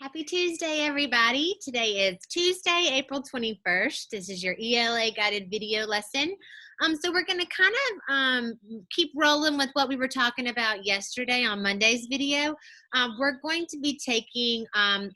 Happy Tuesday, everybody. Today is Tuesday, April 21st. This is your ELA guided video lesson. So we're going to kind of keep rolling with what we were talking about yesterday on Monday's video. We're going to be taking a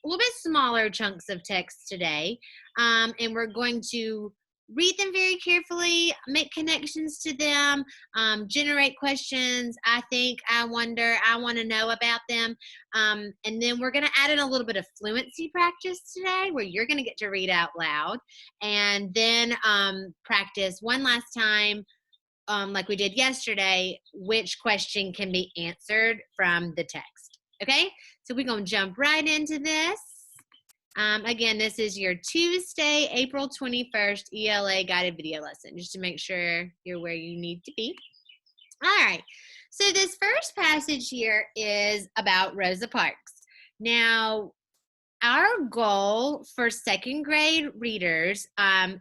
little bit smaller chunks of text today, and we're going to read them very carefully, make connections to them, generate questions. I think, I wonder, I want to know about them. And then we're going to add in a little bit of fluency practice today where you're going to get to read out loud, and then practice one last time, like we did yesterday, which question can be answered from the text. Okay, so we're going to jump right into this. Again, this is your Tuesday, April 21st ELA guided video lesson, just to make sure you're where you need to be. All right, so this first passage here is about Rosa Parks. Now, our goal for second grade readers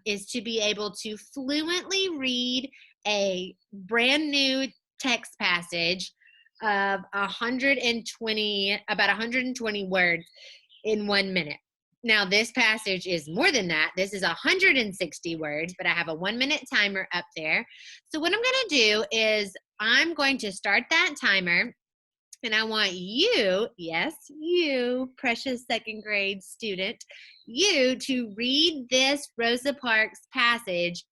is to be able to fluently read a brand new text passage of about 120 words in 1 minute. Now, this passage is more than that. This is 160 words, but I have a 1-minute timer up there. So what I'm going to do is I'm going to start that timer, and I want you, yes, you, precious second grade student, you to read this Rosa Parks passage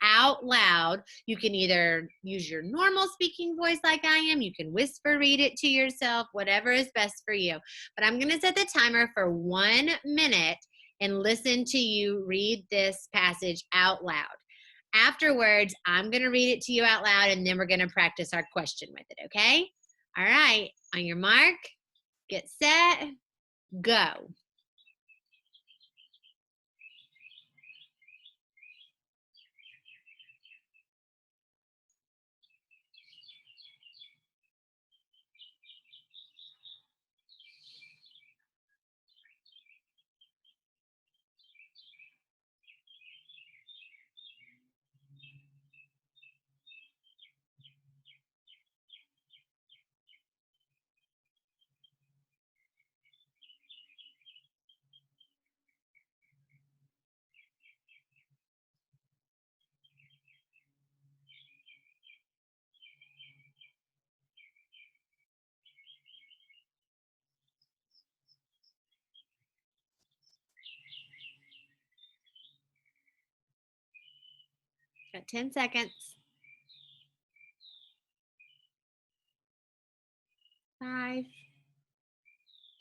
out loud. You can either use your normal speaking voice like I am, you can whisper read it to yourself, whatever is best for you. But I'm going to set the timer for 1 minute and listen to you read this passage out loud. Afterwards, I'm going to read it to you out loud, and then we're going to practice our question with it, okay? All right, on your mark, get set, go. Got 10 seconds. 5,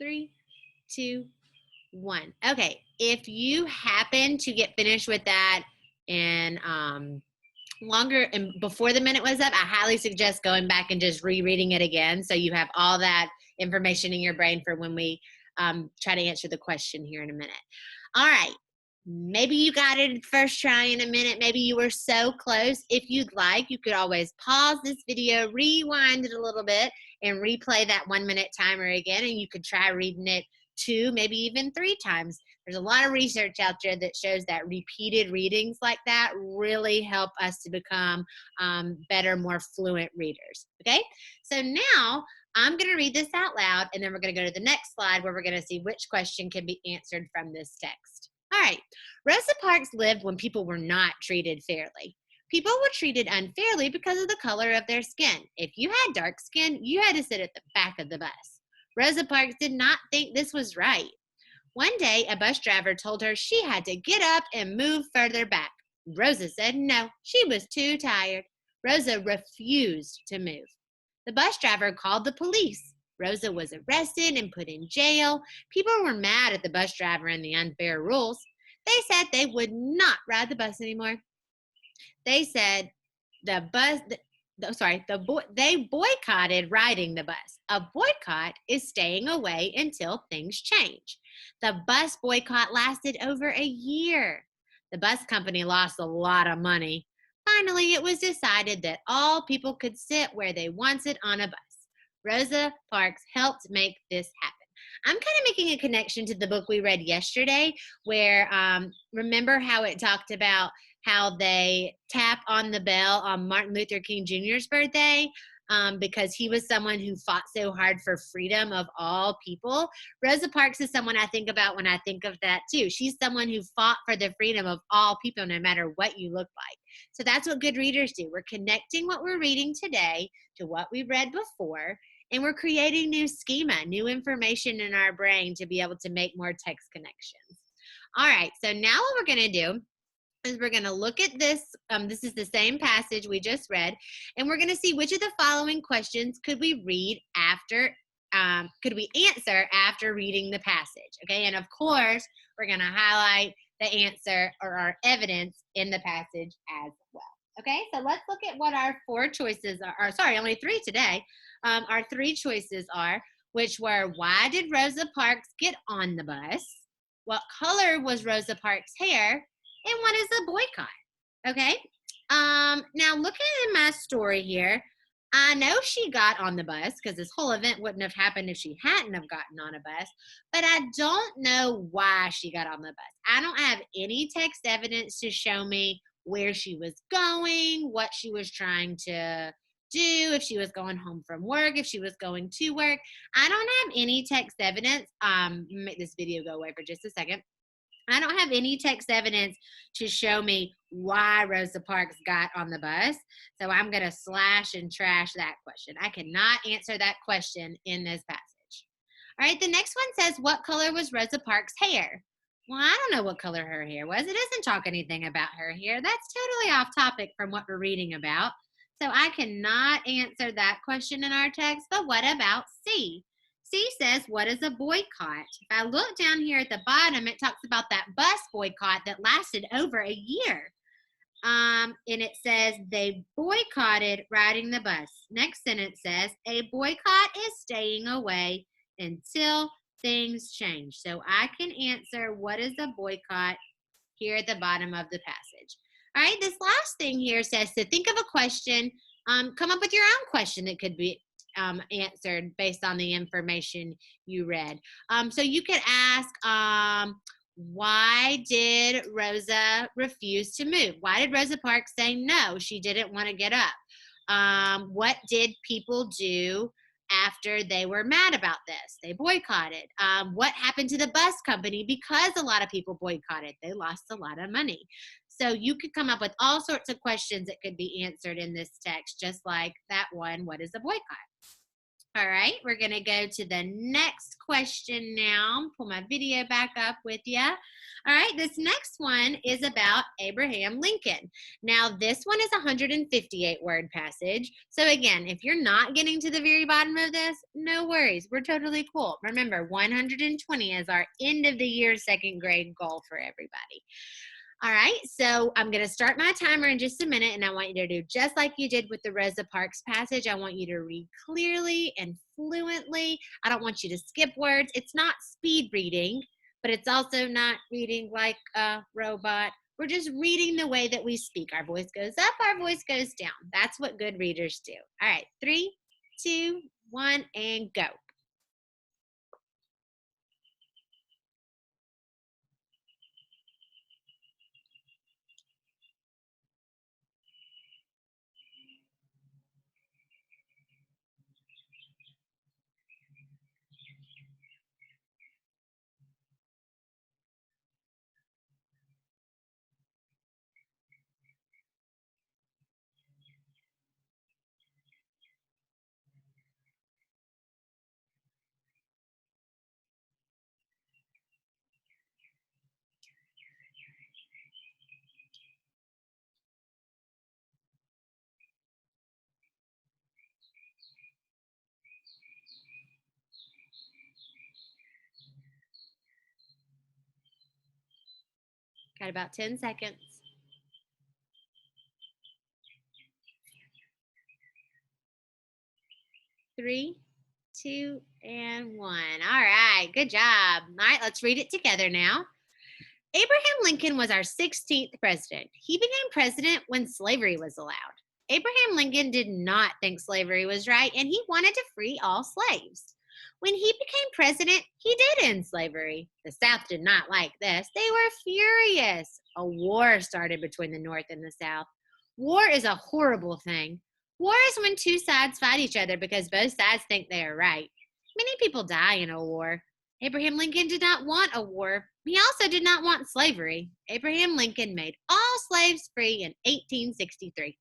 3, 2, 1. Okay, if you happen to get finished with that and longer and before the minute was up, I highly suggest going back and just rereading it again so you have all that information in your brain for when we try to answer the question here in a minute. All right. Maybe you got it first try in a minute. Maybe you were so close. If you'd like, you could always pause this video, rewind it a little bit, and replay that 1 minute timer again, and you could try reading it 2, maybe even 3 times. There's a lot of research out there that shows that repeated readings like that really help us to become better, more fluent readers, okay? So now I'm gonna read this out loud, and then we're gonna go to the next slide where we're gonna see which question can be answered from this text. All right, Rosa Parks lived when people were not treated fairly. People were treated unfairly because of the color of their skin. If you had dark skin, you had to sit at the back of the bus. Rosa Parks did not think this was right. One day, a bus driver told her she had to get up and move further back. Rosa said no, she was too tired. Rosa refused to move. The bus driver called the police. Rosa was arrested and put in jail. People were mad at the bus driver and the unfair rules. They said they would not ride the bus anymore. They said they boycotted riding the bus. A boycott is staying away until things change. The bus boycott lasted over a year. The bus company lost a lot of money. Finally, it was decided that all people could sit where they wanted on a bus. Rosa Parks helped make this happen. I'm kind of making a connection to the book we read yesterday where, remember how it talked about how they tap on the bell on Martin Luther King Jr.'s birthday? because he was someone who fought so hard for freedom of all people. Rosa Parks is someone I think about when I think of that too. She's someone who fought for the freedom of all people, no matter what you look like. So that's what good readers do. We're connecting what we're reading today to what we read before, and we're creating new schema, new information in our brain to be able to make more text connections. All right, so now what we're going to do is we're going to look at this. This is the same passage we just read, and we're going to see which of the following questions could we read after, could we answer after reading the passage, okay? And of course, we're going to highlight the answer or our evidence in the passage as well, okay? So let's look at what our 4 choices are, sorry, only 3 today. Our 3 choices are, which were, why did Rosa Parks get on the bus? What color was Rosa Parks' hair? And what is a boycott? Okay. Now looking at my story here, I know she got on the bus because this whole event wouldn't have happened if she hadn't have gotten on a bus, but I don't know why she got on the bus. I don't have any text evidence to show me where she was going, what she was trying to do, if she was going home from work, if she was going to work. I don't have any text evidence. Make this video go away for just a second. I don't have any text evidence to show me why Rosa Parks got on the bus. So I'm going to slash and trash that question. I cannot answer that question in this passage. All right, the next one says, what color was Rosa Parks' hair? Well, I don't know what color her hair was. It doesn't talk anything about her hair. That's totally off topic from what we're reading about. So I cannot answer that question in our text, but what about C? C says, what is a boycott? If I look down here at the bottom, it talks about that bus boycott that lasted over a year. And it says they boycotted riding the bus. Next sentence says, a boycott is staying away until things change. So I can answer what is a boycott here at the bottom of the passage. All right, this last thing here says to think of a question, come up with your own question that could be answered based on the information you read. So you could ask, why did Rosa refuse to move? Why did Rosa Parks say no? She didn't want to get up. What did people do after they were mad about this? They boycotted. What happened to the bus company because a lot of people boycotted? They lost a lot of money. So you could come up with all sorts of questions that could be answered in this text, just like that one, what is a boycott? All right, we're going to go to the next question now. Pull my video back up with you. All right, this next one is about Abraham Lincoln. Now, this one is a 158-word passage. So again, if you're not getting to the very bottom of this, no worries. We're totally cool. Remember, 120 is our end of the year second grade goal for everybody. All right, so I'm going to start my timer in just a minute, and I want you to do just like you did with the Rosa Parks passage. I want you to read clearly and fluently. I don't want you to skip words. It's not speed reading, but it's also not reading like a robot. We're just reading the way that we speak. Our voice goes up, our voice goes down. That's what good readers do. All right, 3, 2, 1, and go. Got about 10 seconds. 3, 2, and 1. All right, good job. All right, let's read it together now. Abraham Lincoln was our 16th president. He became president when slavery was allowed. Abraham Lincoln did not think slavery was right, and he wanted to free all slaves. When he became president, he did end slavery. The South did not like this. They were furious. A war started between the North and the South. War is a horrible thing. War is when two sides fight each other because both sides think they are right. Many people die in a war. Abraham Lincoln did not want a war. He also did not want slavery. Abraham Lincoln made all slaves free in 1863.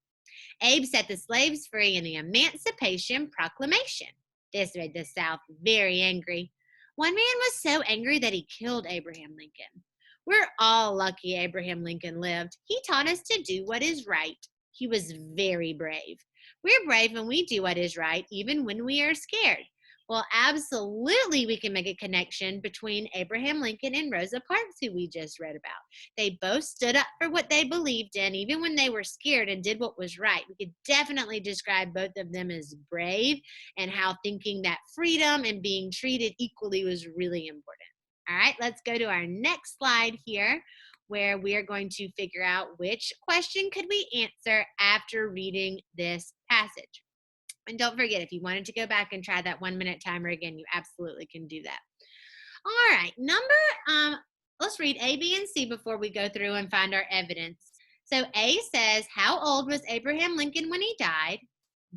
Abe set the slaves free in the Emancipation Proclamation. This made the South very angry. One man was so angry that he killed Abraham Lincoln. We're all lucky Abraham Lincoln lived. He taught us to do what is right. He was very brave. We're brave when we do what is right, even when we are scared. Well, absolutely, we can make a connection between Abraham Lincoln and Rosa Parks, who we just read about. They both stood up for what they believed in, even when they were scared and did what was right. We could definitely describe both of them as brave and how thinking that freedom and being treated equally was really important. All right, let's go to our next slide here, where we are going to figure out which question could we answer after reading this passage. And don't forget, if you wanted to go back and try that 1 minute timer again, you absolutely can do that. All right, let's read A, B, and C before we go through and find our evidence. So A says, how old was Abraham Lincoln when he died?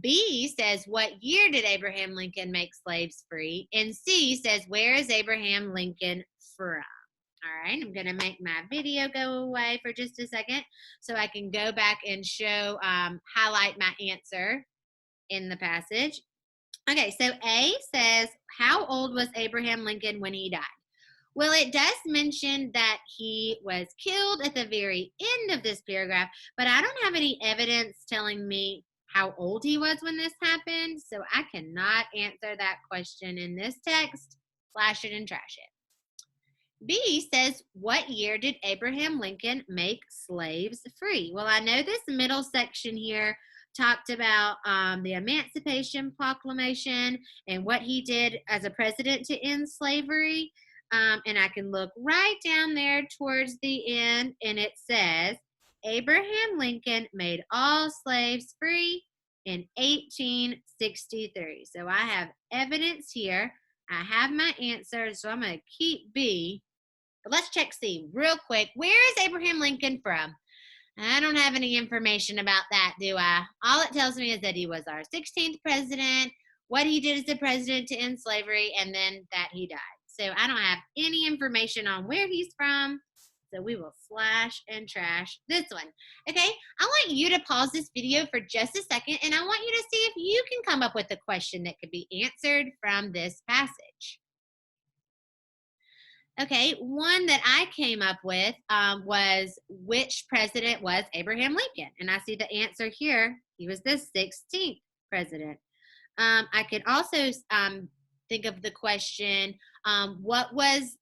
B says, what year did Abraham Lincoln make slaves free? And C says, where is Abraham Lincoln from? All right, I'm going to make my video go away for just a second so I can go back and show, highlight my answer in the passage. Okay, so A says, how old was Abraham Lincoln when he died? Well, it does mention that he was killed at the very end of this paragraph, but I don't have any evidence telling me how old he was when this happened, so I cannot answer that question in this text. Slash it and trash it. B says, what year did Abraham Lincoln make slaves free? Well, I know this middle section here talked about the Emancipation Proclamation and what he did as a president to end slavery. And I can look right down there towards the end, and it says, Abraham Lincoln made all slaves free in 1863. So I have evidence here. I have my answer, so I'm going to keep B. But let's check C real quick. Where is Abraham Lincoln from? I don't have any information about that, do I? All it tells me is that he was our 16th president, what he did as a president to end slavery, and then that he died. So I don't have any information on where he's from. So we will slash and trash this one. Okay, I want you to pause this video for just a second, and I want you to see if you can come up with a question that could be answered from this passage. Okay, one that I came up with was, which president was Abraham Lincoln? And I see the answer here. He was the 16th president. I could also think of the question, what was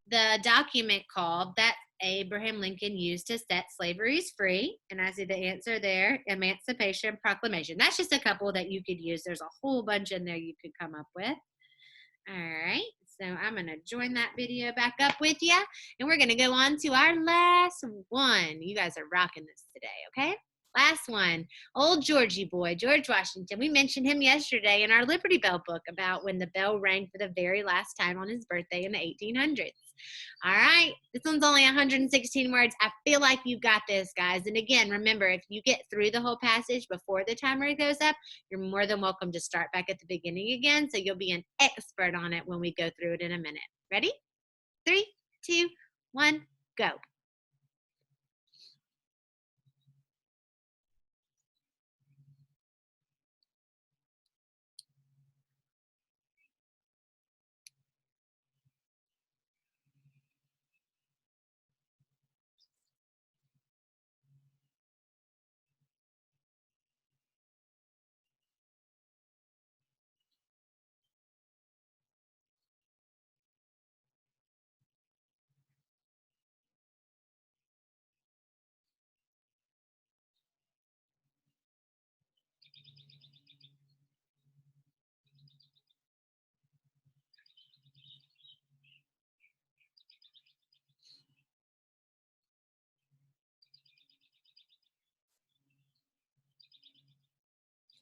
the document called that Abraham Lincoln used to set slavery free? And I see the answer there, Emancipation Proclamation. That's just a couple that you could use. There's a whole bunch in there you could come up with. All right, so I'm going to join that video back up with you, and we're going to go on to our last one. You guys are rocking this today, okay? Last one, old Georgie boy, George Washington. We mentioned him yesterday in our Liberty Bell book about when the bell rang for the very last time on his birthday in the 1800s. All right, this one's only 116 words. I feel like you got this, guys. And again, remember, if you get through the whole passage before the timer goes up, you're more than welcome to start back at the beginning again, so you'll be an expert on it when we go through it in a minute. Ready? 3, 2, 1, go.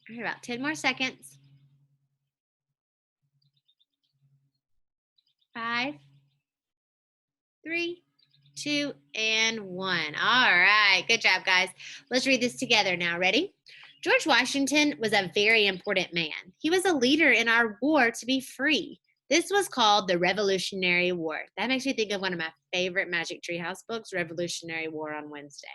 All right, about 10 more seconds. 5, 3, 2, and 1. All right, good job, guys. Let's read this together now. Ready? George Washington was a very important man. He was a leader in our war to be free. This was called the Revolutionary War. That makes me think of one of my favorite Magic Treehouse books, Revolutionary War on Wednesday.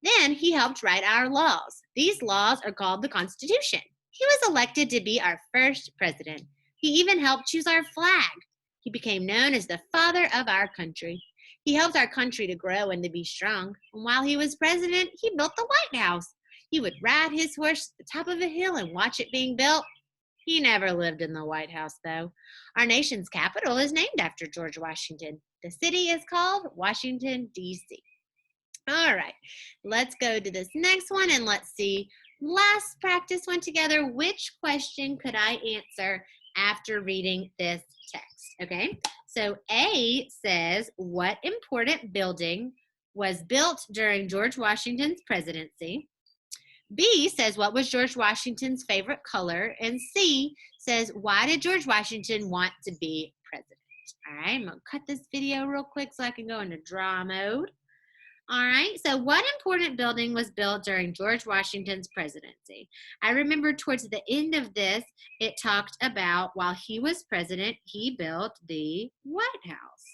Then he helped write our laws. These laws are called the Constitution. He was elected to be our first president. He even helped choose our flag. He became known as the father of our country. He helped our country to grow and to be strong. And while he was president, he built the White House. He would ride his horse to the top of a hill and watch it being built. He never lived in the White House, though. Our nation's capital is named after George Washington. The city is called Washington, D.C. All right, let's go to this next one and let's see. Let's practice one together. Which question could I answer after reading this text? Okay, so A says, what important building was built during George Washington's presidency? B says, what was George Washington's favorite color? And C says, why did George Washington want to be president? All right, I'm gonna cut this video real quick so I can go into draw mode. All right, so what important building was built during George Washington's presidency? I remember towards the end of this, it talked about while he was president, he built the White House.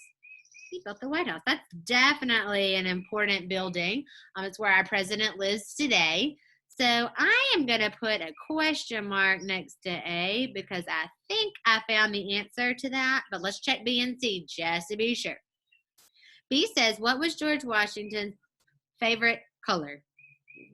He built the White House. That's definitely an important building. It's where our president lives today. So I am going to put a question mark next to A because I think I found the answer to that, but let's check B and C just to be sure. B says, what was George Washington's favorite color?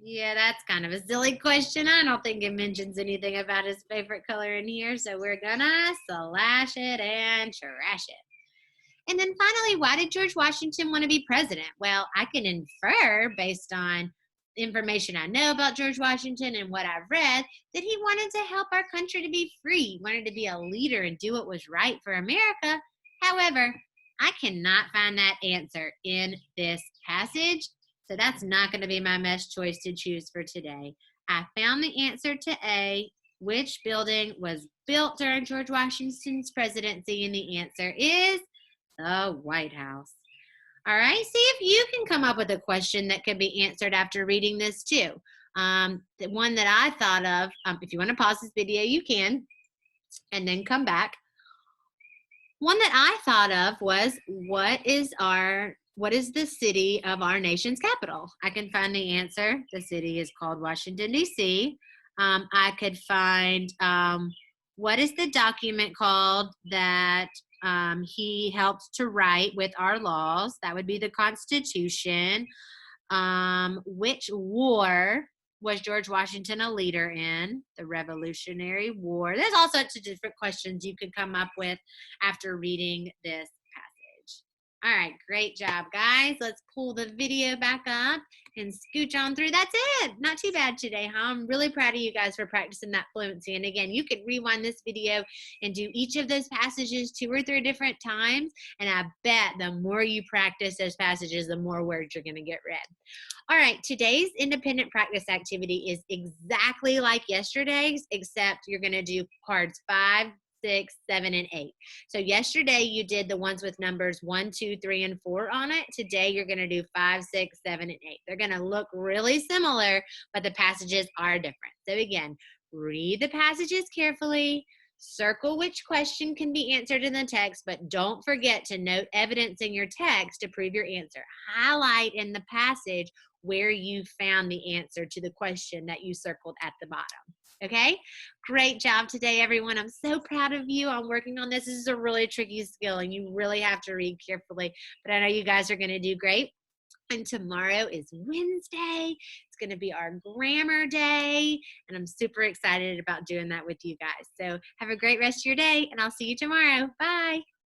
Yeah, that's kind of a silly question. I don't think it mentions anything about his favorite color in here, so we're gonna slash it and trash it. And then finally, why did George Washington want to be president? Well, I can infer based on information I know about George Washington and what I've read that he wanted to help our country to be free. He wanted to be a leader and do what was right for America. However, I cannot find that answer in this passage, so that's not going to be my best choice to choose for today. I found the answer to A, which building was built during George Washington's presidency, and the answer is the White House. All right, see if you can come up with a question that could be answered after reading this too. The one that I thought of, if you want to pause this video, you can, and then come back. One that I thought of was, what is the city of our nation's capital? I can find the answer. The city is called Washington, D.C. I could find, what is the document called that he helped to write with our laws? That would be the Constitution. Which war was George Washington a leader in? The Revolutionary War. There's all sorts of different questions you could come up with after reading this passage. All right, great job, guys. Let's pull the video back up and scooch on through. That's it. Not too bad today, huh? I'm really proud of you guys for practicing that fluency. And again, you could rewind this video and do each of those passages 2 or 3 different times. And I bet the more you practice those passages, the more words you're going to get read. All right, today's independent practice activity is exactly like yesterday's, except you're going to do cards 5, 6, 7, and 8. So yesterday you did the ones with numbers 1, 2, 3, and 4 on it. Today you're going to do 5, 6, 7, and 8. They're going to look really similar, but the passages are different. So again, read the passages carefully, circle which question can be answered in the text, but don't forget to note evidence in your text to prove your answer. Highlight in the passage where you found the answer to the question that you circled at the bottom. Okay, great job today, everyone. I'm so proud of you on working on this. This is a really tricky skill, and you really have to read carefully, but I know you guys are going to do great. And tomorrow is Wednesday. It's going to be our grammar day, and I'm super excited about doing that with you guys. So have a great rest of your day, and I'll see you tomorrow. Bye.